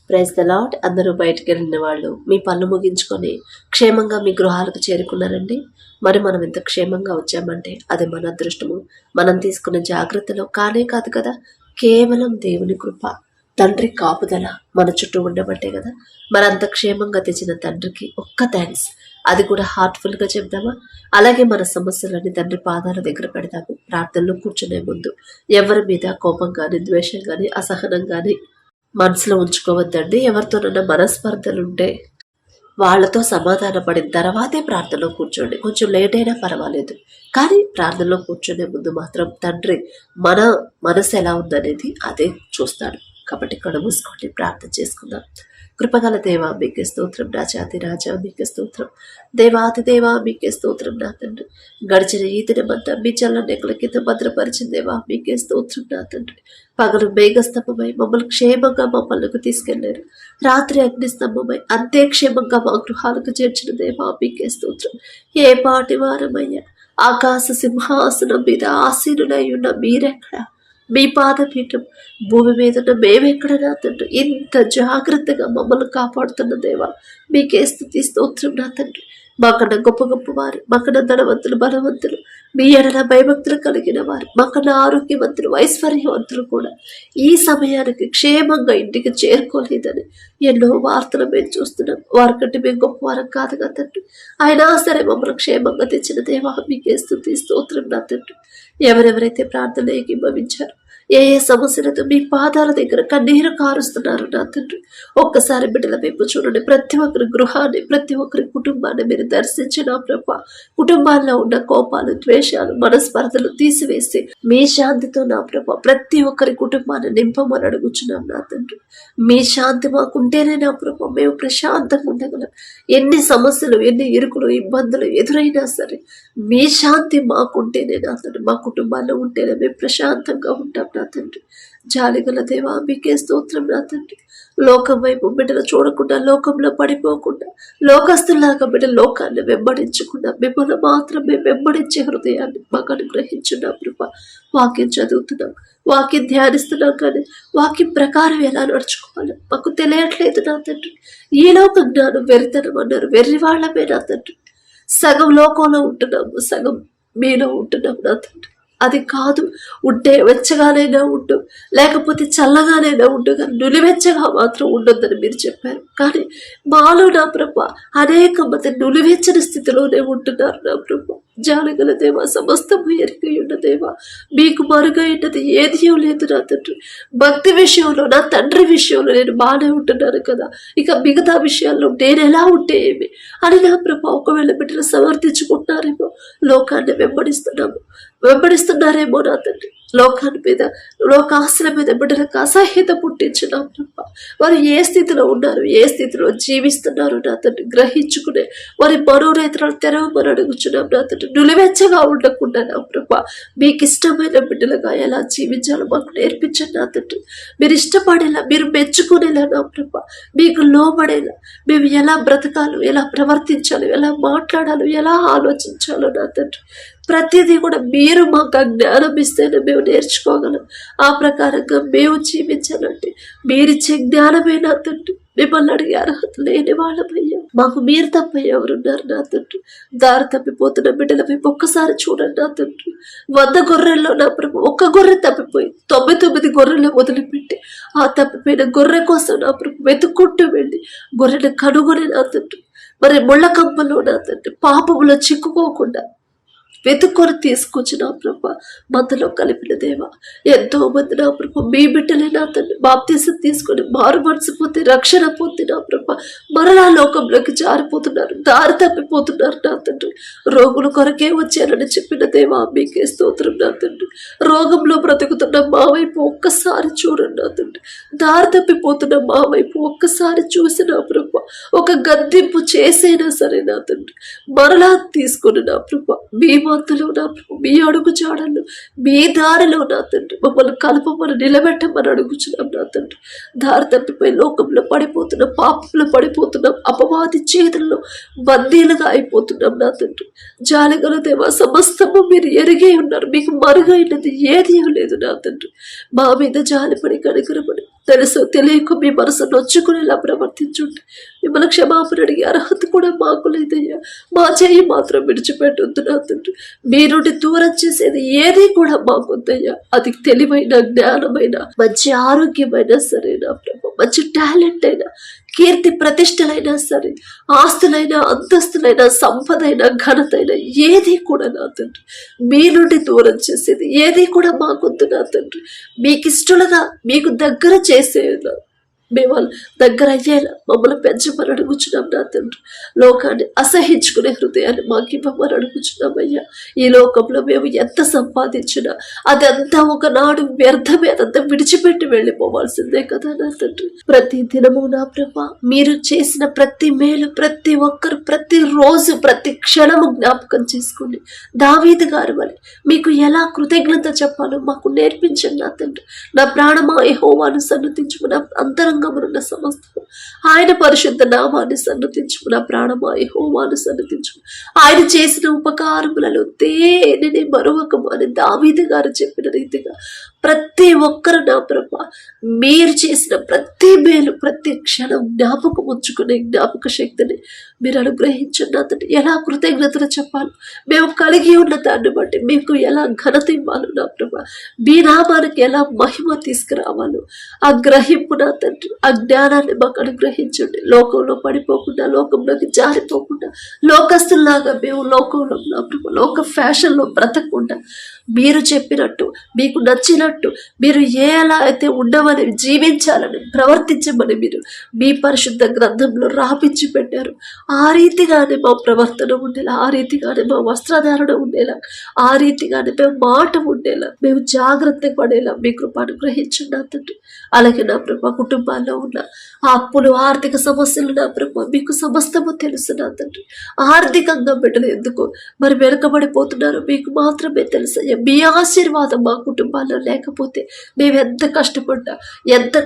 Praise the lord. అందరూ బయటికి వెళ్ళిన వాళ్ళు మీ పనులు ముగించుకొని క్షేమంగా మీ గృహాలకు చేరుకున్నారండి. మరి మనం ఎంత క్షేమంగా వచ్చామంటే అది మన అదృష్టము. మనం తీసుకున్న జాగ్రత్తలో కానే కాదు కదా, కేవలం దేవుని కృప, తండ్రి కాపుదల మన చుట్టూ ఉండబట్టే కదా మనంత క్షేమంగా తెచ్చిన తండ్రికి ఒక్క థ్యాంక్స్. అది కూడా హార్ట్ఫుల్గా చెప్దామా? అలాగే మన సమస్యలన్నీ తండ్రి పాదాల దగ్గర పెడదాము. ప్రార్థనలో కూర్చునే ముందు ఎవరి మీద కోపం కానీ, ద్వేషం కానీ, అసహనం కానీ మనసులో ఉంచుకోవద్దండి. ఎవరితోనన్నా మనస్పర్ధలుంటే వాళ్ళతో సమాధాన పడిన తర్వాతే ప్రార్థనలో కూర్చోండి. కొంచెం లేట్ అయినా పర్వాలేదు, కానీ ప్రార్థనలో కూర్చునే ముందు మాత్రం తండ్రి మన మనసు ఎలా ఉందనేది అదే చూస్తాడు. కాబట్టి కళ్ళు మూసుకోండి, ప్రార్థన చేసుకుందాం. కృపగల దేవా మీకే స్తోత్రం, నా జాతి రాజా మీకే స్తోత్రం, దేవాతి దేవా మీకే స్తోత్రం. నా తండ్రి గడిచిన ఈ దినమంతా మీ చల్ల నెక్కల కింద భద్రపరిచిన దేవా మీకే స్తోత్రం. నా తండ్రి పగలు మేఘస్తంభమై మమ్మల్ని క్షేమంగా మా పనులకు తీసుకెళ్లారు, రాత్రి అగ్నిస్తంభమై అంతే క్షేమంగా మా గృహాలకు చేర్చిన దేవా మీకే స్తోత్రం. ఏ పాటి వారమయ్యా, ఆకాశ సింహాసనం మీద ఆసీనులై ఉన్న మీరెక్కడ, మీ పాదపీఠం భూమి మీద ఉన్న మేమెక్కడ నా తండ్రి. ఇంత జాగ్రత్తగా మమ్మల్ని కాపాడుతున్న దేవా మీకే స్తుతి స్తోత్రం. నా తండ్రి మాకన్నా గొప్ప గొప్ప వారు, మాకన్నా ధనవంతులు, బలవంతులు, మీ ఎడల భయభక్తులు కలిగిన వారు, మాకన్నా ఆరోగ్యవంతులు, ఐశ్వర్యవంతులు కూడా ఈ సమయానికి క్షేమంగా ఇంటికి చేరుకోలేదని ఎన్నో వార్తలు మేము చూస్తున్నాం. వారికంటే మేము గొప్ప వారం కాదుగా తండ్రి, అయినా సరే మమ్మల్ని క్షేమంగా తెచ్చిన దేవా మీకే స్తుతి స్తోత్రం. నా తండ్రి ఎవరెవరైతే ప్రార్థన ఏకీభవించారు, ఏ ఏ సమస్యలతో మీ పాదాల దగ్గర కన్నీరు కారుస్తున్నారు నా తండ్రి, ఒక్కసారి బిడ్డల వైపు చూడండి. ప్రతి ఒక్కరి గృహాన్ని, ప్రతి ఒక్కరి కుటుంబాన్ని మీరు దర్శించిన ప్రభ, కుటుంబాల్లో ఉన్న కోపాలు, ద్వేషాలు, మనస్పర్ధలు తీసివేసి మీ శాంతితో నా ప్రభ ప్రతి ఒక్కరి కుటుంబాన్ని నింపమని అడుగుచున్నాం నా తండ్రి. మీ శాంతి మాకుంటేనే నా ప్రభ మేము ప్రశాంతంగా ఉండగలం. ఎన్ని సమస్యలు, ఎన్ని ఇరుకులు, ఇబ్బందులు ఎదురైనా సరే మీ శాంతి మాకుంటేనే నా తండ్రి, మా కుటుంబాల్లో ఉంటేనే మేము ప్రశాంతంగా ఉంటాం నా తండ్రి. జాలిగల దేవా మీకే స్తోత్రం. నా తండ్రి లోకం వైపు బిడ్డలు చూడకుండా, లోకంలో పడిపోకుండా, లోకస్తులాగా బిడ్డ లోకాన్ని వెంబడించకుండా మిమ్మల్ని మాత్రమే వెంబడించే హృదయాన్ని మాకు అనుగ్రహించున్నాం కృప. వాక్యం చదువుతున్నాం, వాక్యం ధ్యానిస్తున్నాం, కానీ వాక్యం ప్రకారం ఎలా నడుచుకోవాలి మాకు తెలియట్లేదు నా తండ్రి. ఈ లోక జ్ఞానం వెరితనం అన్నారు, వెర్రి వాళ్ళమే నా తండ్రి. సగం లోకంలో ఉంటున్నాము, సగం మీలో ఉంటున్నాం నా తండ్రి. అది కాదు, ఉంటే వెచ్చగానైనా ఉండు, లేకపోతే చల్లగానైనా ఉండు, కానీ నులివెచ్చగా మాత్రం ఉండొద్దని మీరు చెప్పారు. కానీ మాలో నా ప్రభ అనేక మంది నులివెచ్చని స్థితిలోనే ఉంటున్నారు నా ప్రభ. జాలిగల దేవా, సమస్తము ఎరిగి ఉన్న దేవా, మీకు మరుగైనది ఏది లేదు నా తండ్రి. భక్తి విషయంలో, నా తండ్రి విషయంలో నేను బాగానే ఉంటున్నాను కదా, ఇక మిగతా విషయాల్లో నేను ఎలా ఉంటే ఏమి అని నా ప్రభ ఒకవేళ బిడ్డలు సమర్థించుకుంటున్నారేమో, లోకాన్ని వెంబడిస్తున్నారేమో నా తండ్రి. లోకాన్ని మీద, లోకాశల మీద బిడ్డలకు అసహ్యత పుట్టించిన ప్రభ వారు ఏ స్థితిలో ఉన్నారు, ఏ స్థితిలో జీవిస్తున్నారు నా తండ్రి గ్రహించుకునే వారి మనోనేత్రాలు తెరవమని అడుగుచున్నాం నా తండ్రి. నులివెచ్చగా ఉండకుండా నా ప్రభ మీకు ఇష్టమైన బిడ్డలుగా ఎలా జీవించాలో మాకు నేర్పించండి నా తండ్రి. మీరు ఇష్టపడేలా, మీరు మెచ్చుకునేలా నా ప్రభ, మీకు లోబడేలా మేము ఎలా బ్రతకాలో, ఎలా ప్రవర్తించాలో, ఎలా మాట్లాడాలో, ఎలా ఆలోచించాలో నా తండ్రి ప్రతిదీ కూడా మీరు మాకు జ్ఞానం ఇస్తేనే మేము నేర్చుకోగలం. ఆ ప్రకారంగా మేము జీవించాలంటే మీరిచ్చే జ్ఞానమే నా తండ్రి. మిమ్మల్ని అడిగే అర్హత లేని వాళ్ళమయ్యా, మాకు మీరు తప్ప ఎవరున్నారు నా తండ్రి. దారి తప్పిపోతున్న బిడ్డల వైపు ఒక్కసారి చూడండి నా తండ్రి. 100 గొర్రెల్లో నా ప్రభు ఒక్క గొర్రె తప్పిపోయి 99 గొర్రెలు వదిలిపెట్టి ఆ తప్పిపోయిన గొర్రె కోసం నా ప్రభు వెతుక్కుంటూ వెళ్ళి గొర్రెను కనుగొని నా తండ్రి, మరి ముళ్ళ కంపలో నా తండ్రి పాపములో చిక్కుకోకుండా వెతుక్కొని తీసుకొచ్చిన ప్రభ మధ్యలో కలిపిన దేవా, ఎంతో మంది నా ప్రభ మీ బిడ్డలే నా తండ్రి బాప్తీసం తీసుకొని మారు మనసు పొంది రక్షణ పొంది నా ప్రభ మరలా లోకంలోకి జారిపోతున్నారు, దారి తప్పిపోతున్నారు నా తండ్రి. రోగుల కొరకే వచ్చానని చెప్పిన దేవా మీకే స్తోత్రం నా తండ్రి. రోగంలో బ్రతుకుతున్న మా వైపు ఒక్కసారి చూడండి నా తండ్రి. దారి తప్పిపోతున్న మా వైపు ఒక్కసారి చూసి నా ప్రభ ఒక గద్దింపు చేసేనా సరే నా తండ్రి మరలా తీసుకొని నా ప్రభ మీ మందులో నా ప్రభు, మీ అడుగు జాడల్లో, మీ దారిలో నా తండ్రి మమ్మల్ని కలపమని నిలబెట్టమని అడుగుచున్నాం నా తండ్రి. దారి తప్పిపోయి లోకంలో పడిపోతున్నాం, పాపంలో పడిపోతున్నాం, అపవాది చేతుల్లో బందీలుగా అయిపోతున్నాం నా తండ్రి. జాలిగల దేవా, సమస్తము మీరు ఎరిగే ఉన్నారు, మీకు మరుగైనది ఏది లేదు నా తండ్రి. మా మీద జాలిపడి కనికరపడి తెలుసు తెలియక మీ మనసు నొచ్చుకునేలా ప్రవర్తించుంటే మిమ్మల్ని క్షమాపణ అడిగే అర్హత కూడా మాకు లేదయ్యా. మా చేయి మాత్రం విడిచిపెట్టొద్దు నా తండ్రి. మీ నుండి దూరం చేసేది ఏది కూడా మాకొద్దయ్యా. అది తెలివైన, జ్ఞానమైన, మంచి ఆరోగ్యమైనా సరే నా ప్రభు, మంచి టాలెంట్ అయినా, కీర్తి ప్రతిష్టలైనా సరే, ఆస్తులైనా, అంతస్తులైనా, సంపదైన, ఘనతైన ఏది కూడా నా తండ్రి మీ నుండి దూరం చేసేది ఏది కూడా మాకొద్దు నా తండ్రి. మీకు ఇష్టలుగా మీకు దగ్గర చేసేలా మేము వాళ్ళ దగ్గర అయ్యేలా మమ్మల్ని పెంచమని అడుగుచున్నాం నా తండ్రి. లోకాన్ని అసహించుకునే హృదయాన్ని మాకు ఇవ్వమని అడుగుచున్నామయ్యా. ఈ లోకంలో మేము ఎంత సంపాదించినా అదంతా ఒకనాడు వ్యర్థమే, అదంతా విడిచిపెట్టి వెళ్ళిపోవాల్సిందే కదా నా తండ్రి. ప్రతి దినము నా ప్రభా మీరు చేసిన ప్రతి మేలు ప్రతి ఒక్కరు ప్రతి రోజు ప్రతి క్షణము జ్ఞాపకం చేసుకుని దావీదు గారి వలె మీకు ఎలా కృతజ్ఞత చెప్పాలో మాకు నేర్పించండి నా తండ్రి. నా ప్రాణమా యెహోవాను సన్నుతించుము, నా అంతరంగమునున్న సమస్తము ఆయన పరిశుద్ధ నామాన్ని సన్నుతించుము. నా ప్రాణమా యెహోవాను సన్నుతించుము. ఆయన చేసిన ఉపకారములలో దేనిని మరొకము అని దావీదు గారు చెప్పిన రీతిగా ప్రతి ఒక్కరు నా ప్రభా మీరు చేసిన ప్రతి మేలు ప్రతి క్షణం జ్ఞాపకం ఉంచుకునే జ్ఞాపక శక్తిని మీరు అనుగ్రహించండి అతను. ఎలా కృతజ్ఞతలు చెప్పాలి, మేము కలిగి ఉన్న దాన్ని బట్టి మీకు ఎలా ఘనత ఇవ్వాలి నా ప్రభా, మీ నామానికి ఎలా మహిమ తీసుకురావాలో ఆ గ్రహింపు నా తండ్రి, ఆ జ్ఞానాన్ని మాకు అనుగ్రహించండి. లోకంలో పడిపోకుండా, లోకంలోకి జారిపోకుండా, లోకస్తుల్లాగా మేము లోకంలో నా ప్రభా లోక ఫ్యాషన్లో బ్రతకకుండా మీరు చెప్పినట్టు మీకు నచ్చినట్టు మీరు ఎలా అయితే ఉండమని జీవించాలని ప్రవర్తించమని మీరు మీ పరిశుద్ధ గ్రంథంలో రాపించి పెట్టారు. ఆ రీతిగానే మా ప్రవర్తన ఉండేలా, ఆ రీతిగానే మా వస్త్రధారణ ఉండేలా, ఆ రీతిగానే మేము మాట ఉండేలా, మేము జాగ్రత్త పడేలా మీ కృప అనుగ్రహించండి తండ్రి. అలాగే నా ప్రభా కుటుంబాల్లో ఉన్న ఆ అప్పులు, ఆర్థిక సమస్యలు నా ప్రభా మీకు సమస్తము తెలుసు నా తండ్రి. ఆర్థికంగా బిడ్డలు ఎందుకు మరి వెనుకబడిపోతున్నారో మీకు మాత్రమే తెలుసు. మీ ఆశీర్వాదం మా కుటుంబాల్లో లేకపోతే మేము ఎంత కష్టపడ్డా, ఎంత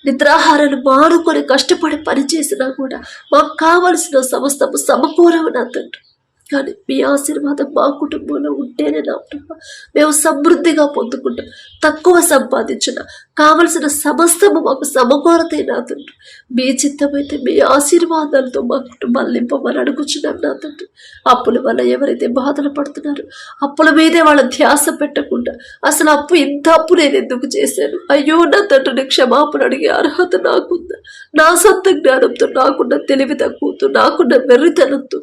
నిద్రాహారాలు మానుకొని కష్టపడి పని చేసినా కూడా మాకు కావలసిన సమస్తము సమకూరవు నా తండ్రి. కానీ మీ ఆశీర్వాదం మా కుటుంబంలో ఉంటేనే నా ప్రభా మేము సమృద్ధిగా పొందుకుంటాం. తక్కువ సంపాదించిన కావలసిన సమస్తము మాకు సమకూరతే నా తండ్రి. మీ చిత్తమైతే మీ ఆశీర్వాదాలతో మా కుటుంబాలు నింపమని అడుగుచున్నాం నా తండ్రి. అప్పుల వల్ల ఎవరైతే బాధలు పడుతున్నారో అప్పుల మీదే వాళ్ళ ధ్యాస పెట్టకుండా అసలు అప్పు ఇంత అప్పు నేను ఎందుకు చేశాను, అయ్యో నా తండ్రిని క్షమాపణ అడిగే అర్హత నాకుందా, నా సొంత జ్ఞానంతో, నాకున్న తెలివి తక్కువతో, నాకున్న వెర్రితనంతో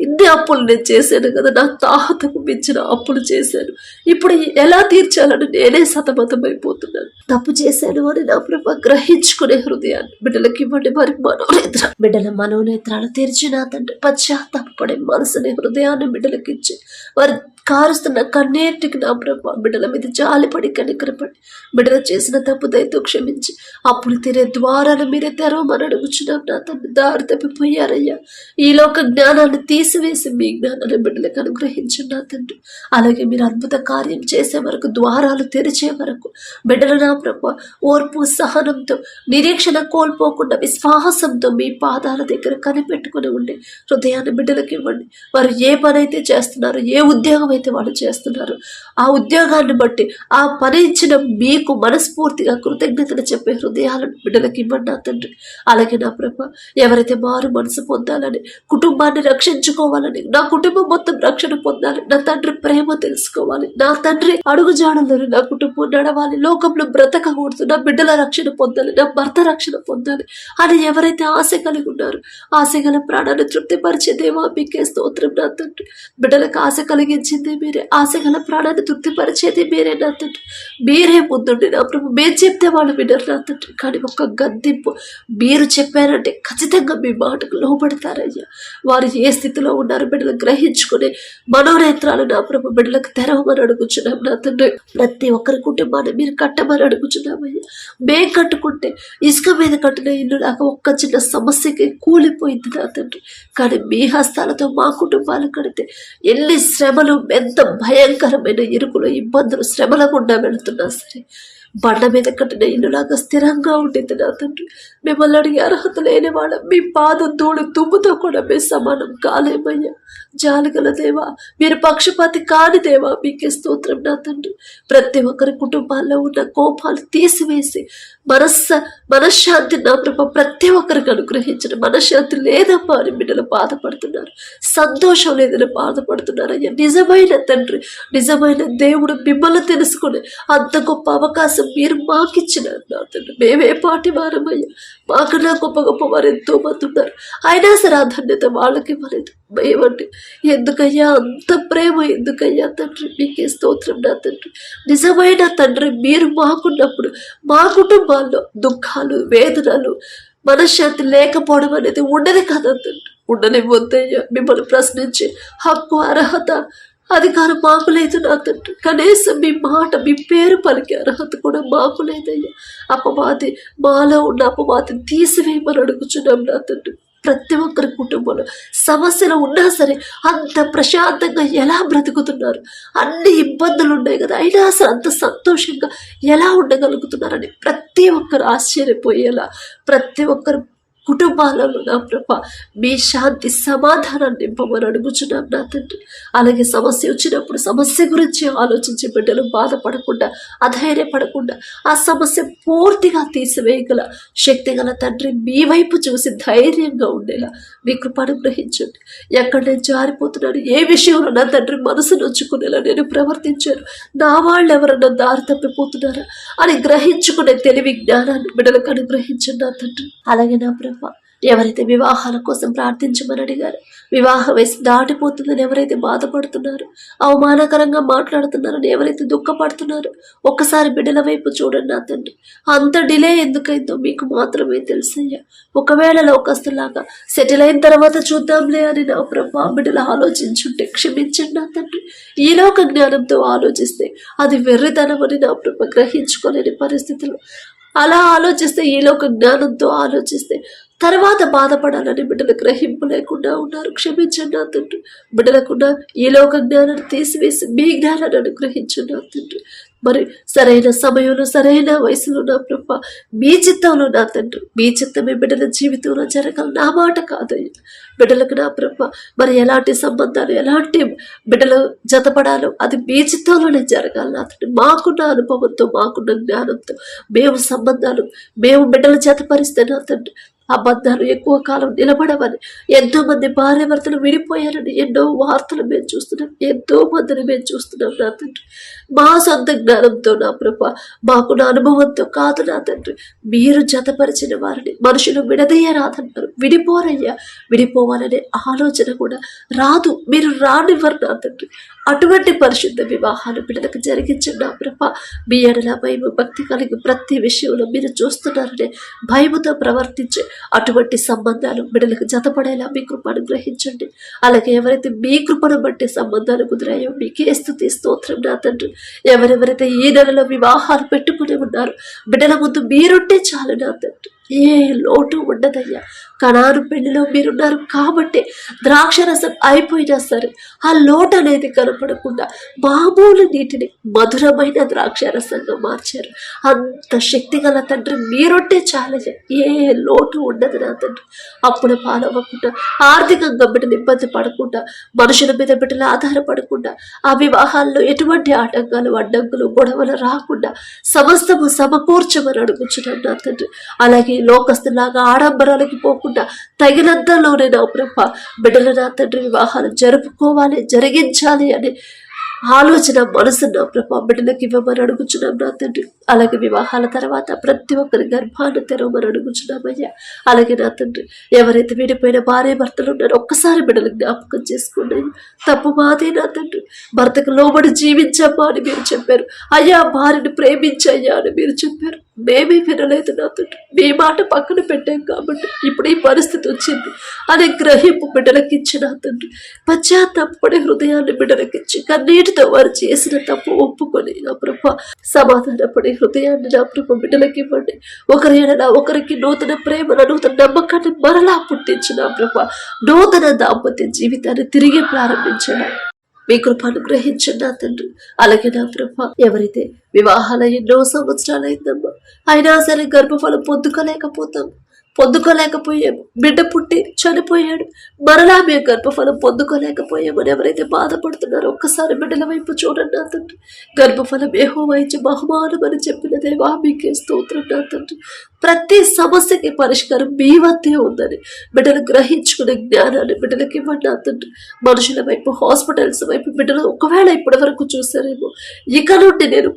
ఇన్ని అప్పులు నేను చేశాను కదా, నా తాహతకు మించిన అప్పులు చేశాను. ఇప్పుడు ఎలా తీర్చాలని నేనే సతమతమైపోతున్నాను. తప్పు చేశాను అని నా ప్రభా గ్రహించుకునే హృదయాన్ని బిడ్డలకి ఇవ్వండి. మరి బిడ్డల మనోనేత్రాలు తెరిచి నా తండ్రి పశ్చాత్తాపడే మనసుని హృదయాన్ని బిడ్డలకి ఇచ్చి వారి కారుస్తున్న కన్నీటికి నా ప్రభా బిడ్డల మీద జాలిపడి కనికరపడి బిడ్డలు చేసిన తప్పు దయతో క్షమించి అప్పుడు తీరే ద్వారాలు మీరే తెరవమని అడుగుచున్నాం నా తండ్రి. దారి తప్పిపోయారయ్యా, ఈ లోక జ్ఞానాన్ని తీసివేసి మీ జ్ఞానాన్ని బిడ్డలకు అనుగ్రహించండి నా తండ్రి. అలాగే మీరు అద్భుత కార్యం చేసే వరకు, ద్వారాలు తెరిచే వరకు బిడ్డలు నా ప్రభా ఓర్పు సహనంతో, నిరీక్షణ కోల్పోకుండా విశ్వాసంతో మీ పాదాల దగ్గర కనిపెట్టుకుని ఉండి హృదయాన్ని బిడ్డలకు ఇవ్వండి. వారు ఏ పని అయితే చేస్తున్నారో, ఏ ఉద్యోగం అయితే వాళ్ళు చేస్తున్నారు, ఆ ఉద్యోగాన్ని బట్టి ఆ పని ఇచ్చిన మీకు మనస్ఫూర్తిగా కృతజ్ఞతలు చెప్పే హృదయాలను బిడ్డలకు ఇవ్వండి నా తండ్రి. అలాగే నా ప్రభా ఎవరైతే మారు మనసు పొందాలని, కుటుంబాన్ని రక్షించుకోవాలని, నా కుటుంబం మొత్తం రక్షణ పొందాలి, నా తండ్రి ప్రేమ తెలుసుకోవాలి, నా తండ్రి అడుగుజాడలో నా కుటుంబం నడవాలి, లోకంలో బ్రతకకూడదు, నా బిడ్డల రక్షణ పొందాలి, నా భర్త రక్షణ పొందాలి అని ఎవరైతే ఆశ కలిగి ఉన్నారో, ఆశ గల ప్రాణాన్ని తృప్తిపరిచే దేవా మీకే స్తోత్రం నా తండ్రి. బిడ్డలకు ఆశ కలిగించింది మీరే, ఆశ గల ప్రాణాన్ని తృప్తిపరిచేది మీరే నా తండ్రి. మీరే ముందుండి నా ప్రభు మేము చెప్తే వాళ్ళు వినరు నా తండ్రి. కానీ ఒక్క గద్దింపు మీరు చెప్పారంటే ఖచ్చితంగా మీ మాటకు లోబడతారయ్యా. వారు ఏ స్థితిలో ఉన్నారు బిడ్డలు గ్రహించుకునే మనోనేత్రాలు నా ప్రభు బిడ్డలకు తెరవమని అడుగుచున్నాం నా తండ్రి. ప్రతి ఒక్కరి కుటుంబాన్ని మీరు కట్టమని అడుగుచున్నామయ్యా. మేము కట్టుకుంటే ఇసుక మీద కట్టిన ఇల్లు లాగా ఒక్క చిన్న సమస్యకి కూలిపోయింది నా తండ్రి. కానీ మీ హస్తాలతో మా కుటుంబాలు కడితే ఎన్ని శ్రమలు, ఎంత భయంకరమైన ఇరుకులు, ఇబ్బందులు, శ్రమల గుండా వెళుతున్నా సరే బండ మీద కట్టిన ఇల్లులాగా స్థిరంగా ఉండేది నా తండ్రి. మిమ్మల్ని అడిగే అర్హత లేని వాళ్ళ మీ పాదం ధూళి దుమ్ముతో కూడా మేము సమానం కాలేమయ్యా. జాలిగల దేవా, మీరు పక్షపాతి కాని దేవా, మీకే స్తోత్రం నా తండ్రి. ప్రతి ఒక్కరి కుటుంబాల్లో ఉన్న కోపాలు తీసివేసి మనశ్శాంతి నా ప్రభ ప్రతి ఒక్కరికి అనుగ్రహించిన. మనశ్శాంతి లేదమ్మా అని బిడ్డలు బాధపడుతున్నారు, సంతోషం లేదని బాధపడుతున్నారు అయ్యా. నిజమైన తండ్రి, నిజమైన దేవుడు మిమ్మల్ని తెలుసుకునే అంత గొప్ప అవకాశం మీరు మాకిచ్చినారు నా తండ్రి. మేమే పాటి వారమయ్యా, మాకన్నా గొప్ప గొప్ప వారు ఎంతో మంది ఉన్నారు, అయినా సరే ఆ ధన్యత వాళ్ళకి ఇవ్వలేదు. ఏమండి, ఎందుకయ్యా అంత ప్రేమ, ఎందుకయ్యా తండ్రి? మీకే స్తోత్రం నా తండ్రి. నిజమైన తండ్రి మీరు మాకున్నప్పుడు మా కుటుంబాల్లో దుఃఖాలు, వేదనలు, మనశ్శాంతి లేకపోవడం అనేది ఉండదు కదా తండ్రి. ఉండనివ్వద్దయ్యా. మిమ్మల్ని ప్రశ్నించే హక్కు, అర్హత, అధికారం మాకు లేదు నా తండ్రి. కనీసం మీ మాట, మీ పేరు పలికే అర్హత కూడా మాకు లేదయ్యా. అపవాది, మాలో ఉన్న అపవాదిని తీసివేయమని అడుగుచున్నాం నా తండ్రి. ప్రతి ఒక్కరి కుటుంబంలో సమస్యలు ఉన్నా సరే అంత ప్రశాంతంగా ఎలా బ్రతుకుతున్నారు? అన్ని ఇబ్బందులు ఉన్నాయి కదా, అయినా అసలు అంత సంతోషంగా ఎలా ఉండగలుగుతున్నారని ప్రతి ఒక్కరు ఆశ్చర్యపోయేలా, ప్రతి ఒక్కరు కుటుంబాలలో నా ప్రభ మీ శాంతి సమాధానాన్ని నింపమని అడుగుచున్నాం నా తండ్రి. అలాగే సమస్య వచ్చినప్పుడు సమస్య గురించి ఆలోచించే బిడ్డలు బాధపడకుండా, అధైర్యపడకుండా ఆ సమస్య పూర్తిగా తీసివేయగల శక్తి గల తండ్రి మీ వైపు చూసి ధైర్యంగా ఉండేలా మీ కృప అనుగ్రహించండి. ఎక్కడ నేను జారిపోతున్నాను, ఏ విషయంలో నా తండ్రి మనసు నొచ్చుకునేలా నేను ప్రవర్తించాను, నా వాళ్ళు ఎవరన్నా దారి తప్పిపోతున్నారా అని గ్రహించుకునే తెలివి, జ్ఞానాన్ని బిడ్డలకు అనుగ్రహించండి నా తండ్రి. అలాగే నా ప్రభ ఎవరైతే వివాహాల కోసం ప్రార్థించమని అడిగారు, వివాహ వయసు దాటిపోతుందని ఎవరైతే బాధపడుతున్నారో, అవమానకరంగా మాట్లాడుతున్నారని ఎవరైతే దుఃఖపడుతున్నారో, ఒక్కసారి బిడ్డల వైపు చూడండి నా తండ్రి. అంత డిలే ఎందుకైందో మీకు మాత్రమే తెలుసయ్యా. ఒకవేళ లోకస్తులాగా సెటిల్ అయిన తర్వాత చూద్దాంలే అని నా ప్రభా బిడ్డలు ఆలోచించుంటే క్షమించండి నా తండ్రి. ఈ లోక జ్ఞానంతో ఆలోచిస్తే అది వెర్రితనమని నా ప్రభ గ్రహించుకోలేని పరిస్థితులు. అలా ఆలోచిస్తే, ఈ లోక జ్ఞానంతో ఆలోచిస్తే తర్వాత బాధపడాలని బిడ్డలు గ్రహింపు లేకుండా ఉన్నారు. క్షమించండి నా తండ్రి. బిడ్డలకున్న ఈ లోక జ్ఞానాన్ని తీసివేసి మీ జ్ఞానాన్ని అనుగ్రహించండి నా తండ్రి. మరి సరైన సమయంలో, సరైన వయసులో నా ప్రభ మీ చిత్తంలో నా తండ్రి, మీ చిత్తమే బిడ్డల జీవితంలో జరగాలి, నా మాట కాదయ్యా. బిడ్డలకు నా ప్రభ మరి ఎలాంటి సంబంధాలు, ఎలాంటి బిడ్డలు జతపడాలో అది మీ చిత్తంలోనే జరగాలి నా తండ్రి. మాకున్న అనుభవంతో, మాకున్న జ్ఞానంతో మేము సంబంధాలు, మేము బిడ్డలు జతపరిస్తే నా తండ్రి ఆ బంధాలు ఎక్కువ కాలం నిలబడవని, ఎంతో మంది భార్య భర్తలు విడిపోయారని ఎన్నో వార్తలు మేము చూస్తున్నాం, ఎంతో మందిని మేము చూస్తున్నాం నా తండ్రి. మా సొంత జ్ఞానంతో నా ప్రభ, మాకున్న అనుభవంతో కాదు నా తండ్రి. మీరు జతపరిచిన వారిని మనుషులు విడదీయరాదన్నారు, విడిపోరయ్యా. విడిపోవాలనే ఆలోచన కూడా రాదు, మీరు రానివ్వరు నా తండ్రి. అటువంటి పరిశుద్ధ వివాహాలు బిడ్డలకు జరిగించండి నా ప్రభ. మీ ఎడల భయము, భక్తి కలిగి ప్రతి విషయంలో మీరు చూస్తున్నారనే భయముతో ప్రవర్తించే అటువంటి సంబంధాలు బిడ్డలకు జతపడేలా మీ కృప అనుగ్రహించండి. అలాగే ఎవరైతే మీ కృపను బట్టి సంబంధాలు కుదిరాయో మీకే స్తుతి స్తోత్రం నా తండ్రి. ఎవరెవరైతే ఈ నెలలో వివాహాలు పెట్టుకుని ఉన్నారు, బిడ్డల ముందు మీరుంటే చాలు నా తండ్రి. ఏ లోటు ఉండదయ్యా. కనాను పెళ్లిలో మీరున్నారు కాబట్టి ద్రాక్షరసం అయిపోయినా సరే ఆ లోటు అనేది కనపడకుండా మామూలు నీటిని మధురమైన ద్రాక్షరసంగా మార్చారు. అంత శక్తి గల తండ్రి మీరుంటే చాలయ్యా, ఏ లోటు ఉండదు నా తండ్రి. అప్పుడు పాలవ్వకుండా, ఆర్థికంగా బిడ్డలు ఇబ్బంది పడకుండా, మనుషుల మీద బిడ్డలు ఆధారపడకుండా, ఆ వివాహాల్లో ఎటువంటి ఆటంకాలు, అడ్డంకులు, గొడవలు రాకుండా సమస్తము సమకూర్చమని అడుగుచున్నాను నా తండ్రి. అలాగే లోకస్తులాగా ఆడంబరాలకి పోకుండా తగినంతలోనే నా ప్రభ బిడ్డలు నా తండ్రి వివాహాలు జరుపుకోవాలి, జరిగించాలి అనే ఆలోచన, మనసు నా ప్రభ బిడ్డలకు ఇవ్వమని అడుగుచున్నాం నా తండ్రి. అలాగే వివాహాల తర్వాత ప్రతి ఒక్కరి గర్భాన్ని తెరవమని అడుగుచున్నామయ్యా. అలాగే నా తండ్రి ఎవరైతే విడిపోయిన భార్య భర్తలు ఉన్నారో ఒక్కసారి బిడ్డలు జ్ఞాపకం చేసుకోండి. తప్పు మాదే నా తండ్రి. భర్తకు లోబడి జీవించమ్మా అని మీరు చెప్పారు అయ్యా, భార్యను ప్రేమించయ్యా అని మీరు చెప్పారు. మేమే వినలేదు నా తండ్రి, మీ మాట పక్కన పెట్టాం కాబట్టి ఇప్పుడు ఈ పరిస్థితి వచ్చింది అనే గ్రహింపు బిడ్డలకిచ్చి నా తండ్రి. పశ్చాత్తాపడే హృదయాన్ని బిడ్డలకిచ్చి కన్నీటితో వారు చేసిన తప్పు ఒప్పుకొని నా ప్రభ సమాధానపడే హృదయాన్ని నా ప్రభ బిడ్డలకి ఇవ్వండి. ఒకరి ఎడల ఒకరికి నూతన ప్రేమను, నూతన నమ్మకాన్ని మరలా పుట్టించిన ప్రభ నూతన దాంపత్య జీవితాన్ని తిరిగి ప్రారంభించడం మీ కృప అనుగ్రహించండి నా తండ్రి. అలాగే నా ప్రభ ఎవరైతే వివాహాల ఎన్నో సంవత్సరాలు అయిందమ్మా, అయినా సరే గర్భఫలం పొందుకోలేకపోయాము, బిడ్డ పుట్టి చనిపోయాడు, మరలా మేము గర్భఫలం పొందుకోలేకపోయామని ఎవరైతే బాధపడుతున్నారో ఒక్కసారి బిడ్డల వైపు చూడండి నా తండ్రి. గర్భఫలం యెహోవా ఇచ్చే బహుమానం అని చెప్పిన దేవా మీకే స్తోత్రం నా తండ్రి. ప్రతి సమస్యకి పరిష్కారం మీ వద్దే ఉందని బిడ్డలు గ్రహించుకునే జ్ఞానాన్ని బిడ్డలకి ఇవ్వండి నా తండ్రి. మనుషుల వైపు, హాస్పిటల్స్ వైపు బిడ్డలు ఒకవేళ ఇప్పటి వరకు చూసారేమో, ఇక నుండి నేను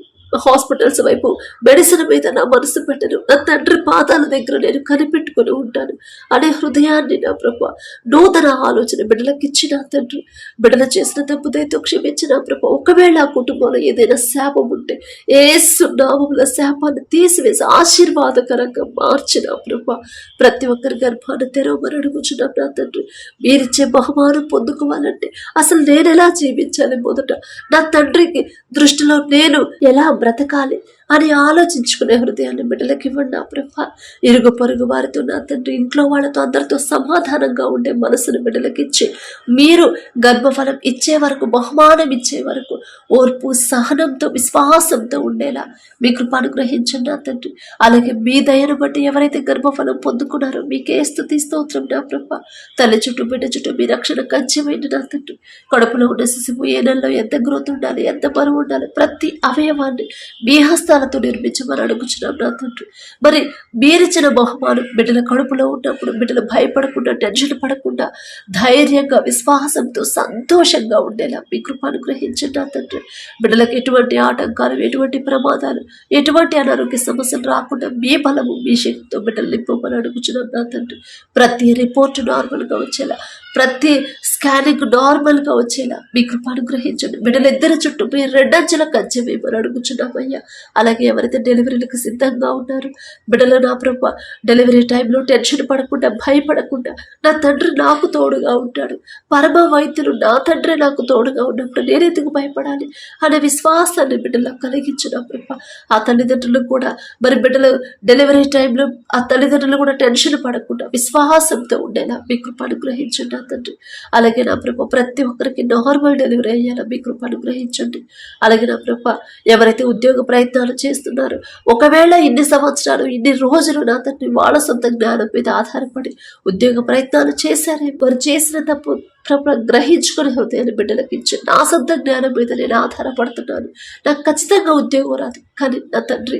హాస్పిటల్స్ వైపు, మెడిసిన్ మీద నా మనసు పెట్టను, నా తండ్రి పాదాల దగ్గర నేను కనిపెట్టుకుని ఉంటాను అనే హృదయాన్ని నా ప్రభు నూతన ఆలోచన బిడ్డలకు ఇచ్చిన తండ్రి. బిడ్డలు చేసిన తప్పుదైతే క్షమించిన ప్రభు. ఒకవేళ ఆ కుటుంబంలో ఏదైనా శాపం ఉంటే యేసు నామములో శాపాన్ని తీసివేసి ఆశీర్వాదకరంగా మార్చిన ప్రభు. ప్రతి ఒక్కరి గర్భాన్ని తెరవమని అడుగుచున్నాం నా తండ్రి. మీరిచ్చే బహుమానం పొందుకోవాలంటే అసలు నేను ఎలా జీవించాలి, మొదట నా తండ్రికి దృష్టిలో నేను ఎలా బ్రతకాలి అని ఆలోచించుకునే హృదయాన్ని బిడ్డలకి ఇవ్వండి నా ప్రభా. ఇరుగు పొరుగు వారితో నా తండ్రి, ఇంట్లో వాళ్ళతో అందరితో సమాధానంగా ఉండే మనసును బిడ్డలకి ఇచ్చి మీరు గర్భఫలం ఇచ్చే వరకు, బహుమానం ఇచ్చే వరకు ఓర్పు, సహనంతో, విశ్వాసంతో ఉండేలా మీ కృప అనుగ్రహించండి నా తండ్రి. అలాగే మీ దయను బట్టి ఎవరైతే గర్భఫలం పొందుకున్నారో మీకే స్తుతి స్తోత్రం నా ప్రభా. తల్లి చుట్టూ, బిడ్డ చుట్టూ మీ రక్షణ కంచెమైంది నా తండ్రి. కడుపులో ఉన్న శిశువు ఏ నెలలో ఎంత గ్రోత్ ఉండాలి, ఎంత బరువు ఉండాలి, ప్రతి అవయవాన్ని మీ హస్తాలతో నిర్మించమని అడుగుచున్నాం నా తండ్రి. మరి మీరిచ్చిన బహుమానం బిడ్డల కడుపులో ఉన్నప్పుడు బిడ్డలు భయపడకుండా, టెన్షన్ పడకుండా, ధైర్యంగా, విశ్వాసంతో, సంతోషంగా ఉండేలా మీ కృప అనుగ్రహించండి నా తండ్రి. బిడ్డలకు ఎటువంటి ఆటంకాలు, ఎటువంటి ప్రమాదాలు, ఎటువంటి అనారోగ్య సమస్యలు రాకుండా మీ బలము, మీ శక్తితో బిడ్డలు నింపమని అడుగుచున్నాం నా తండ్రి. ప్రతి రిపోర్టు నార్మల్గా వచ్చేలా, ప్రతి స్కానింగ్ నార్మల్గా వచ్చేలా మీ కృప అనుగ్రహించండి. బిడ్డలిద్దరి చుట్టూ మీ రెండంచెల కంచె వేయమని అడుగుచున్నామయ్యా. అలాగే ఎవరైతే డెలివరీలకు సిద్ధంగా ఉన్నారు బిడ్డలు నా ప్రభు, డెలివరీ టైంలో టెన్షన్ పడకుండా, భయపడకుండా నా తండ్రి నాకు తోడుగా ఉంటాడు, పరమ వైద్యులు నా తండ్రి నాకు తోడుగా ఉన్నప్పుడు నేనెందుకు భయపడాలి అనే విశ్వాసాన్ని బిడ్డలకు కలిగించిన ప్రభు. ఆ తల్లిదండ్రులు కూడా మరి బిడ్డలు డెలివరీ టైంలో ఆ తల్లిదండ్రులు కూడా టెన్షన్ పడకుండా విశ్వాసంతో ఉండేలా మీ కృప అనుగ్రహించండి నా తండ్రి. అలాగే నా ప్రభు ప్రతి ఒక్కరికి నార్మల్ డెలివరీ అయ్యేలా మీ కృప అనుగ్రహించండి. అలాగే నా ప్రభు ఎవరైతే ఉద్యోగ ప్రయత్నాలు చేస్తున్నారో, ఒకవేళ ఇన్ని సంవత్సరాలు, ఇన్ని రోజులు నా తండ్రి వాళ్ళ సొంత జ్ఞానం మీద ఆధారపడి ఉద్యోగ ప్రయత్నాలు చేశారే, వారు చేసిన తప్పు ప్రభు గ్రహించుకునే హృదయాన్ని బిడ్డలకు ఇచ్చి, నా సొంత జ్ఞానం మీద నేను ఆధారపడుతున్నాను, నాకు ఖచ్చితంగా ఉద్యోగం రాదు, కానీ నా తండ్రి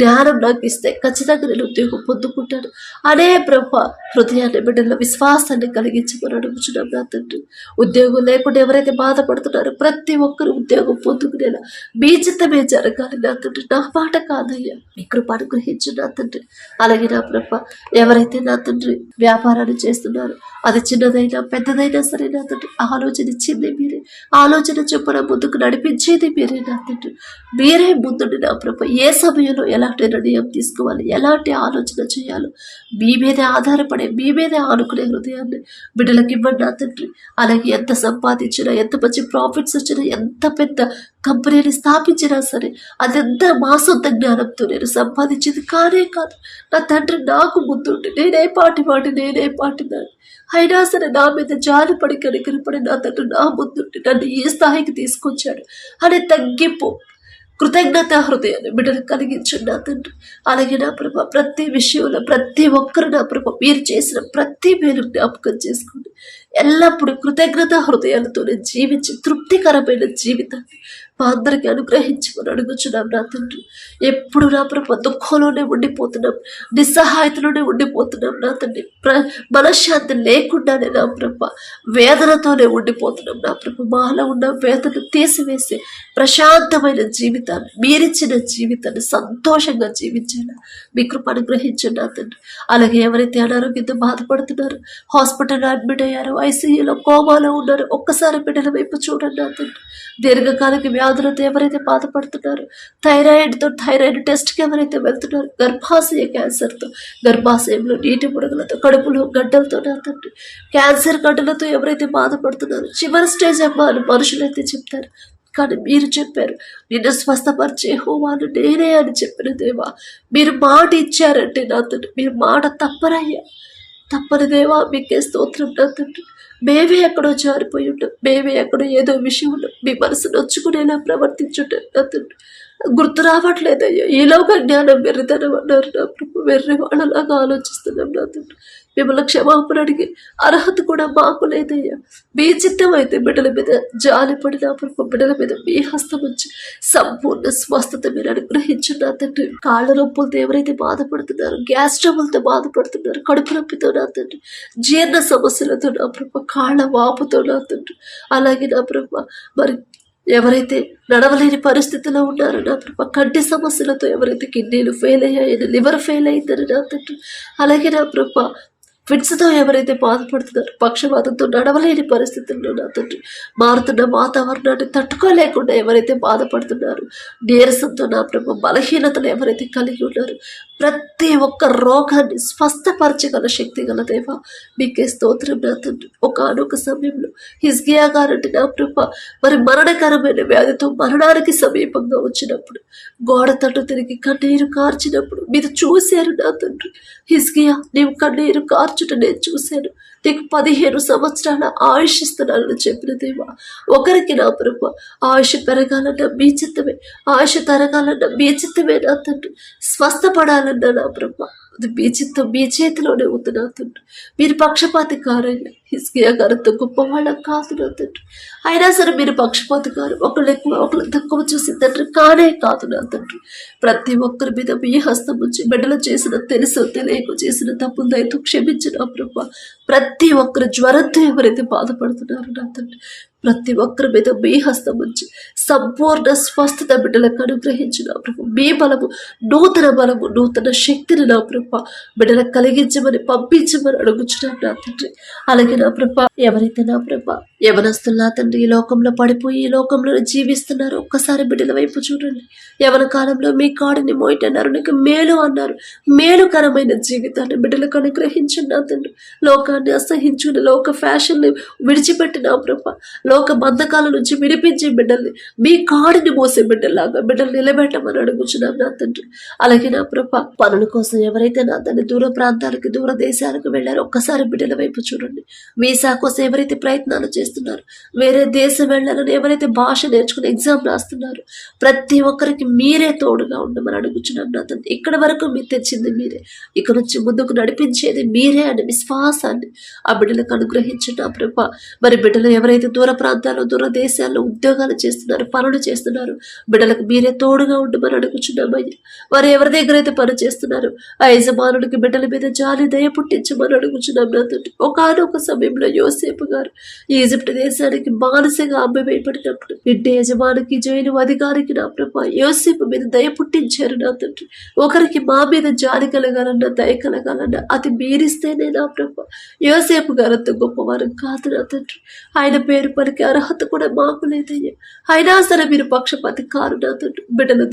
జ్ఞానం నాకు ఇస్తే ఖచ్చితంగా నేను ఉద్యోగం పొందుకుంటాను అనే ప్రభు హృదయాన్ని బిడ్డల విశ్వాసాన్ని కలిగించమని అడుగుచున్నాం నా తండ్రి. ఉద్యోగం లేకుండా ఎవరైతే బాధపడుతున్నారో ప్రతి ఒక్కరు ఉద్యోగం పొందుకునేలా మీ చిత్తమే జరగాలి నా తండ్రి, నా మాట కాదయ్యా. మీ కృప అనుగ్రహించు నా తండ్రి. అలాగే నా ప్రభు ఎవరైతే నా తండ్రి వ్యాపారాలు చేస్తున్నారో, అది చిన్నదైనా పెద్దదైనా సరే నా తండ్రి, ఆలోచన ఇచ్చింది మీరే, ఆలోచన చొప్పున ముందుకు నడిపించేది మీరే నా తండ్రి. మీరే ముందుండి నా ప్రభు ఏ సమయంలో ఎలాంటి నిర్ణయం తీసుకోవాలి, ఎలాంటి ఆలోచన చేయాలో మీ మీదే ఆధారపడే, మీ మీదే ఆనుకునే హృదయాన్ని బిడ్డలకి ఇవ్వండి నా తండ్రి. అలాగే ఎంత సంపాదించినా, ఎంత మంచి ప్రాఫిట్స్ వచ్చినా, ఎంత పెద్ద కంపెనీని స్థాపించినా సరే అదంతా మా సొంత జ్ఞానంతో నేను సంపాదించింది కానే కాదు నా తండ్రి. నాకు ముందుండి నేనే పాటినాను, అయినా సరే నా మీద జాలిపడి కనికరపడి నా తండ్రి నా ముందుండి నన్ను ఈ స్థాయికి తీసుకొచ్చాడు అనే తగ్గింపు, కృతజ్ఞత హృదయాన్ని బిడ్డలు కలిగించండి నా తండ్రి. అలాగే నా ప్రభు ప్రతి విషయంలో ప్రతి ఒక్కరు నా ప్రభు మీరు చేసిన ప్రతి మేలు జ్ఞాపకం చేసుకోండి. ఎల్లప్పుడూ కృతజ్ఞత హృదయాలతోనే జీవించి తృప్తికరమైన జీవితాన్ని మా అందరికీ అనుగ్రహించమని అడుగుచున్నాం నా తండ్రి. ఎప్పుడు నా ప్రభు దుఃఖంలోనే ఉండిపోతున్నాం, నిస్సహాయతలోనే ఉండిపోతున్నాం నా తండ్రి. మనశ్శాంతి లేకుండానే నా ప్రభు వేదనతోనే ఉండిపోతున్నాం నా ప్రభు. మాలో ఉన్న వేదన తీసివేసి ప్రశాంతమైన జీవితాన్ని, మీరిచ్చిన జీవితాన్ని సంతోషంగా జీవించేలా మీ కృప అనుగ్రహించండి నా తండ్రి. అలాగే ఎవరైతే అనారోగ్యంతో బాధపడుతున్నారో, హాస్పిటల్లో అడ్మిట్ అయ్యారో, ఐసీయూలో, కోమాలో ఉన్నారు, ఒక్కసారి బిడ్డల వైపు చూడండి నా తండ్రి. దీర్ఘకాలిక వ్యాధులతో ఎవరైతే బాధపడుతున్నారో, థైరాయిడ్ టెస్ట్కి ఎవరైతే వెళ్తున్నారో, గర్భాశయ క్యాన్సర్తో, గర్భాశయంలో నీటి బుడగలతో, కడుపులో గడ్డలతో నా తండ్రి, క్యాన్సర్ గడ్డలతో ఎవరైతే బాధపడుతున్నారో, చివరి స్టేజ్ అమ్మా అని మనుషులైతే చెప్తారు, కానీ మీరు చెప్పారు నిన్ను స్వస్థపరిచే యెహోవాను నేనే అని చెప్పిన దేవా. మీరు మాట ఇచ్చారంటే నా తండ్రి, మీరు మాట తప్పరయ్యా, తప్పని దేవా మీకే స్తోత్రం నా తండ్రి. మేమే ఎక్కడో జారిపోయి ఉంటాం, మేమే ఎక్కడో ఏదో విషయంలో మీ మనసు నొచ్చుకునేలా ప్రవర్తించుంటాం నా తండ్రి. గుర్తు రావట్లేదయ్యా. ఈలోగా జ్ఞానం వెర్రితనం అన్నారు నా ప్రభు. వెర్రి వాళ్ళలాగా ఆలోచిస్తున్నాం నా తండ్రి. మిమ్మల్ని క్షమాపణ అడిగి అర్హత కూడా మాకు లేదయ్యా. మీ చిత్తం అయితే బిడ్డల మీద జాలిపడి నా ప్రభు, బిడ్డల మీద మీ హస్తం ఉంచి సంపూర్ణ స్వస్థత మీరు అనుగ్రహించు నా తండ్రి. కాళ్ళ నొప్పులతో ఎవరైతే బాధపడుతున్నారు, గ్యాస్ ట్రబుల్తో బాధపడుతున్నారు, కడుపు నొప్పితో నా తండ్రి, జీర్ణ సమస్యలతో నా ప్రభు, కాళ్ళ వాపుతో నా తండ్రి, అలాగే నా ప్రభు మరి ఎవరైతే నడవలేని పరిస్థితిలో ఉన్నారో నా ప్రభు, కంటి సమస్యలతో ఎవరైతే కిడ్నీలు ఫెయిల్ అయ్యాయని, లివర్ ఫెయిల్ అయిందని నా తండ్రి, అలాగే నా ప్రభు ఫిట్స్తో ఎవరైతే బాధపడుతున్నారో, పక్షవాతంతో నడవలేని పరిస్థితుల్లో నా తండ్రి, మారుతున్న వాతావరణాన్ని తట్టుకోలేకుండా ఎవరైతే బాధపడుతున్నారో, నీరసంతో నా ప్రభు, బలహీనతలు ఎవరైతే కలిగి ఉన్నారో, ప్రతి ఒక్క రోగాన్ని స్వస్థపరచగల శక్తి గల దేవా మీకే స్తోత్రం నా తండ్రి. ఒకనొక సమయంలో హిజ్కియా గారంటే నా ప్రభు మరి మరణకరమైన వ్యాధితో మరణానికి సమీపంగా వచ్చినప్పుడు, గోడ తట్టు తిరిగి కన్నీరు కార్చినప్పుడు మీరు చూశారు నా తండ్రి. హిజ్కియా, నీవు కన్నీరు కార్చుట నేను చూశాను, నీకు 15 సంవత్సరాల ఆయుష్ ఇస్తున్నానని చెప్పిన దేవా, ఒకరికి నా ప్రభు ఆయుష్ పెరగాలన్న మీ చిత్తమే, ఆయుష్ తరగాలన్న మీ చిత్తమే నా తండ్రి, స్వస్థపడాలన్న నా ప్రభు అది మీ చిత్తం, మీ చేతిలోనే ఉంది నా తండ్రి. మీరు పక్షపాతి కారయ్యా. హిజ్కియా గారితో గొప్పవాళ్ళం కాదు నా తండ్రి, అయినా సరే మీరు పక్షపాతి కారు, ఒకళ్ళు ఎక్కువ ఒకళ్ళు తక్కువ చూసి తండ్రి కానే కాదు నా తండ్రి. ప్రతి ఒక్కరి మీద మీ హస్తం నుంచి బిడ్డలు చేసిన తెలుసో తెలియక చేసిన తప్పులు దయతో క్షమించిన ప్రభు. ప్రతి ఒక్కరు జ్వరంతో ఎవరైతే బాధపడుతున్నారో నా తండ్రి, ప్రతి ఒక్కరి మీద మీ హస్తం నుంచి సంపూర్ణ స్వస్థత బిడ్డలకు అనుగ్రహించిన ప్రభు. మీ బలము, నూతన బలము, నూతన శక్తిని నా ప్రభు బిడ్డలకు కలిగించమని పంపించమని అడుగుచున్నాం నా తండ్రి. అలాగే నా ప్రభు ఎవరైతే నా ప్రభు యవనస్తులు నా తండ్రి ఈ లోకంలో పడిపోయి ఈ లోకంలో జీవిస్తున్నారు, ఒక్కసారి బిడ్డల వైపు చూడండి. యవన కాలంలో మీ కాడిని మోయటన్నారు, నీకు మేలు అన్నారు. మేలుకరమైన జీవితాన్ని బిడ్డలకు అనుగ్రహించండి నా తండ్రి. లోకాన్ని అసహించుకుని లోక ఫ్యాషన్ని విడిచిపెట్టిన ప్రభు, లోక బంధకాల నుంచి విడిపించే బిడ్డల్ని, మీ కాడిని మోసే బిడ్డలాగా బిడ్డలు నిలబెట్టమని అడుగుచున్నాం నా తండ్రి. అలాగే నా ప్రభు పనుల కోసం ఎవరైతే నా తండ్రి దూర ప్రాంతాలకు, దూర దేశాలకు వెళ్ళారో ఒక్కసారి బిడ్డల వైపు చూడండి. వీసా కోసం ఎవరైతే ప్రయత్నాలు చేస్తున్నారు, వేరే దేశం వెళ్ళాలని ఎవరైతే భాష నేర్చుకుని ఎగ్జామ్ రాస్తున్నారు, ప్రతి ఒక్కరికి మీరే తోడుగా ఉండమని అడుగుచున్నాం నా తండ్రి. ఇక్కడ వరకు మీరు తెచ్చింది మీరే, ఇక్కడ నుంచి ముందుకు నడిపించేది మీరే అనే విశ్వాసాన్ని ఆ బిడ్డలకు అనుగ్రహించండి నా ప్రభు. మరి బిడ్డలు ఎవరైతే దూర ప్రాంతాల్లో, దూర దేశాల్లో ఉద్యోగాలు చేస్తున్నారు, పనులు చేస్తున్నారు, బిడ్డలకు మీరే తోడుగా ఉండమని అడుగుచున్నామయ్యా. వారు ఎవరి దగ్గర అయితే పని చేస్తున్నారు, ఆ యజమానుడికి బిడ్డల మీద జాలి దయ పుట్టించమని అడుగుచున్నాం నా తండ్రి. ఒకనొక సమయంలో యోసేపు గారు ఈజిప్ట్ దేశానికి బానిసగా అమ్మవేయబడినప్పుడు ఇంటి యజమానికి, జైలు అధికారికి నా ప్రభు యోసేపు మీద దయ పుట్టించారు నా తండ్రి. ఒకరికి మా మీద జాలి కలగాలన్నా, దయ కలగాలన్నా అది మీరిస్తేనే నా ప్రభు. యోసేపు గారంత గొప్పవారు కాదు నా తండ్రి, ఆయన పేరు పలికే అర్హత కూడా మాకు లేదయ్యా. అయినా సరే మీరు పక్షపాతి కారు నా తండ్రి. బిడ్డలు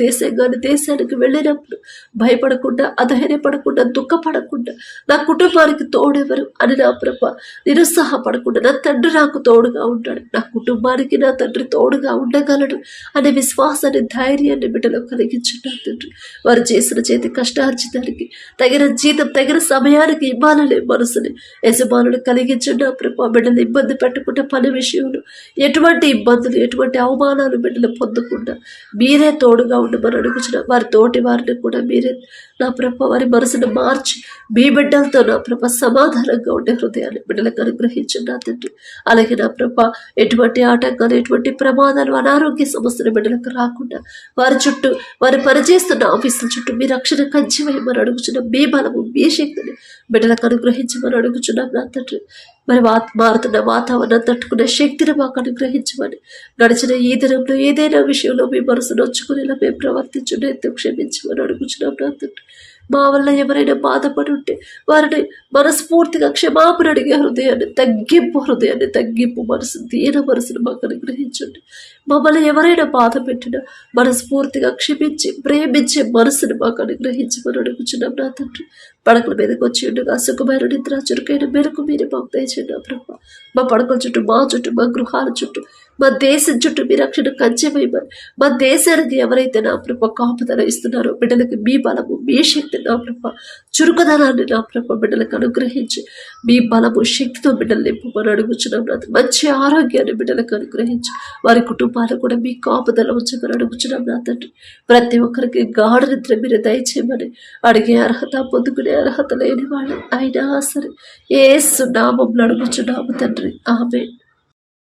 దేశానికి వెళ్ళినప్పుడు భయపడకుండా, అధైర్యపడకుండా, దుఃఖపడకుండా, నా కుటుంబానికి తోడెవరు అని నా ప్రభ నిరుత్సాహపడకుండా, నా తండ్రి నాకు తోడుగా ఉంటాడు, నా కుటుంబానికి నా తండ్రి తోడుగా ఉండగలడు అనే విశ్వాసాన్ని, ధైర్యాన్ని బిడ్డలో కలిగించున్నా తండ్రి. వారు చేసిన చేతి కష్టార్జితానికి తగిన జీతం తగిన సమయానికి ఇవ్వాలనే మనసుని యజమానులు కలిగించున్నా ప్రభ. బిడ్డలు ఇబ్బంది పెట్టకుండా, పని విషయంలో ఎటువంటి ఇబ్బందులు, ఎటువంటి అవమానాలు బిడ్డలు పొందకుండా మీరే తోడుగా ఉండమని అడుగుచున్న వారి తోటి వారిని కూడా మీరే నా ప్రభ వారి మనసును మార్చి మీ బిడ్డలతో నా ప్రభ సమాధానంగా ఉండే హృదయాన్ని బిడ్డలకు అనుగ్రహించండి నా తండ్రి. అలాగే నా ప్రభ ఎటువంటి ఆటంకాలు, ఎటువంటి ప్రమాదాలు, అనారోగ్య సమస్యలు బిడ్డలకు రాకుండా వారి చుట్టూ, వారు పనిచేస్తున్న ఆఫీసుల చుట్టూ మీ రక్షణ కంచి వేయమని అడుగుచున్నాం. మీ బలము, మీ శక్తిని బిడ్డలకు అనుగ్రహించమని అడుగుచున్నాం నా తండ్రి. మరి మారుతున్న వాతావరణం తట్టుకునే శక్తిని మాకు అనుగ్రహించమని, గడిచిన ఈ దినంలో ఏదైనా విషయంలో మీ మనసు నొచ్చుకునేలా మేము ప్రవర్తించుండే క్షమించమని అడుగుచున్నాం నా తండ్రి. మా వల్ల ఎవరైనా బాధపడి ఉంటే వారిని మనస్ఫూర్తిగా క్షమాపణ అడిగే హృదయాన్ని, తగ్గింపు మనసు, దీన మనసును మాకు అనుగ్రహించండి. మమ్మల్ని ఎవరైనా బాధ పెట్టినా మనస్ఫూర్తిగా క్షమించి ప్రేమించే మనసును మాకు అనుగ్రహించమని అడుగుచున్నాం నా తండ్రి. పడకల మీదకి వచ్చి ఉండగా సుఖమైన నిద్ర, చురుకైన మెలకు మీరు మాకు దయచేయండి ప్రభు. మా పడకల చుట్టూ, మా చుట్టూ, మా గృహాల చుట్టూ మా దేశం చుట్టూ మీ రక్షణ కంచె వేయమని, మా దేశానికి ఎవరైతే నా ప్రభ కాపుదల ఇస్తున్నారో బిడ్డలకి మీ బలము మీ శక్తి నా ప్రభ చురుకుదనాన్ని నా ప్రభ బిడ్డలకు అనుగ్రహించి మీ బలము శక్తితో బిడ్డలు నింపమని అడుగుచున్నాం. నాతో మంచి ఆరోగ్యాన్ని బిడ్డలకు అనుగ్రహించి వారి కుటుంబాలు కూడా మీ కాపుదల ఉంచమని అడుగుచున్నాం. నా తండ్రి ప్రతి ఒక్కరికి గాఢ నిద్ర మీరు దయచేయమని, అడిగే అర్హత పొందుకునే అర్హత లేని వాళ్ళు అయినా సరే యేసు నామములో అడుగుచున్నాము తండ్రి. ఆమేన్.